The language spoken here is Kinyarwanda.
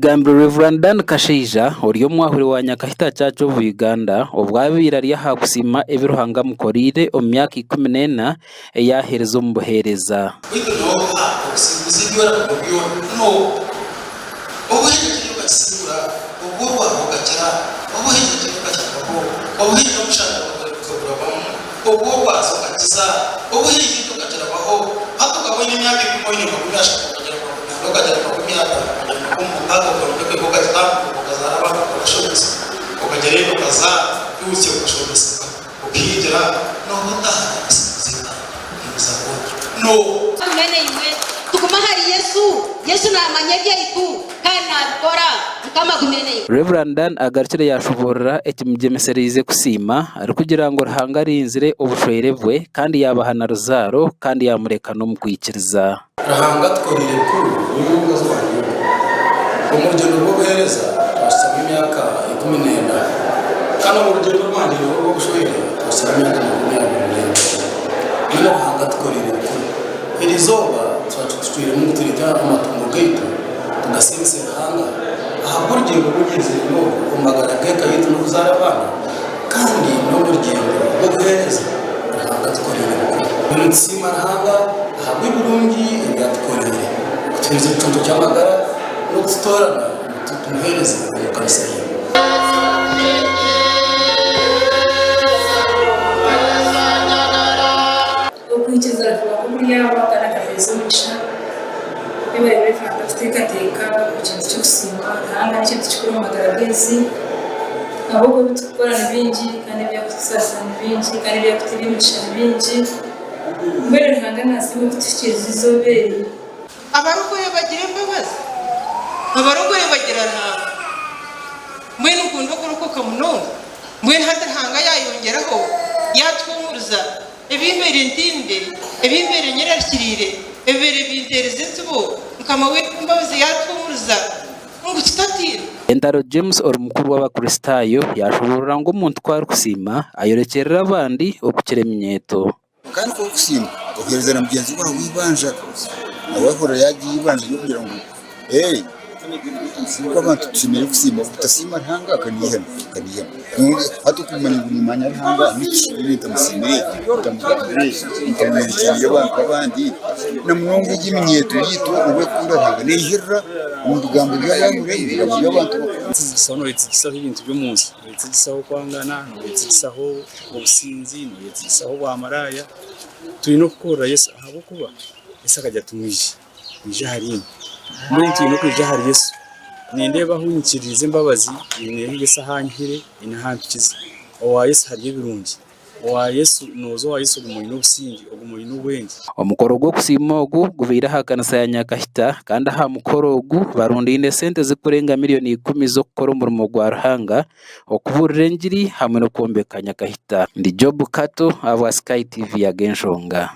Igambiro Reverend Dan Kasheija oriyo mwahuri wa Nyakahita Church of Uganda obwabira lya kusima ebiruhanga mukorire omu myaka 14 eyahereza omu buhereza Reverend Dan agarukire yashoborera ekimugemesereze kusima ari kugira ngo ruhanga rinzire obushwere bwe kandi yabahana ruzaro kandi yamureka no mukwikiriza ruhanga tkorire kuru uyu ngazwanyu umurugendo rwo guhereza twasaba imyaka 14 kandi urugendo rwanje rwo gushwere twasaba imyaka 20 ino ruhanga tkorire kuru irizoba twatutwire mu turita amatungo gaitu tugasinse ruhanga ahaburugendo bugeze no umagara geka yitu no kuzara abana kandi no burugendo rwo guhereza ruhanga tkorire kuru nsima ruhanga ahabwe burungi yatkorere tuzi cyunto cyamagara no gutorana tumuhereze umukarisaya ukwikiza kuri yaba kana kabezo mugisha bibaye muri fanda tutekateka ikintu cyo gusima hanga ikintu cyo magara bwezi ahubwo bitkorana bingi kandi bya kusasa bingi kandi bya kutibimisha bingi mbere hanga nasimo tutikiriza izobere abarokore bagira imbabazi abarokore bagira ntawe mwene ukunda kurokoka muno mwene hatahanga yayongeraho yatwumuruza ebimbere ntinde ebimbere nyirashirire ebere bintereze tubo nkama we imbabazi yatwumuruza ngo tutatira Entaro James orumukuru w'abakristayo yashoborera ngo umuntu kwari kusima ayorekerera abandi okukire minyeto kandi ko kusima ohereza na mugenzi wawe wibanja abakora yagiye ibanje yo kugira ngo siko abantu tushimira kusima utasima ntanga kanihana hatu kumanya gumanya ntanga niki nita musimire utamugire abantu abandi na munongo y'imyeto yito ube kunda ntanga nehirra umugambo y'abantu y'abantu sono itsikisa ibintu by'umunsi itsikisa kwangana itsikisa ubusinzi itsikisa bwamaraya turi no gukora Yesu ahabo kuba Yesu akajya tumwije hari muri turi no kwija hari Yesu nindeba hunyikirize imbabazi nehe Yesu ahankire inahantukiza owa Yesu hari birungi owa Yesu nozo wa Yesu gumuri n'ubusingi ogumuri n'ubwenge omukoro gwo kusimogu gubira hakanisa ya Nyakahita kandi aha mukorogu barundinde sente zikurenga miliyoni 10 zo gukora umurimo gwa ruhanga okuburira engiri hamwe no kombeka Nyakahita ndi Job Kato aba Sky TV ya Genshonga.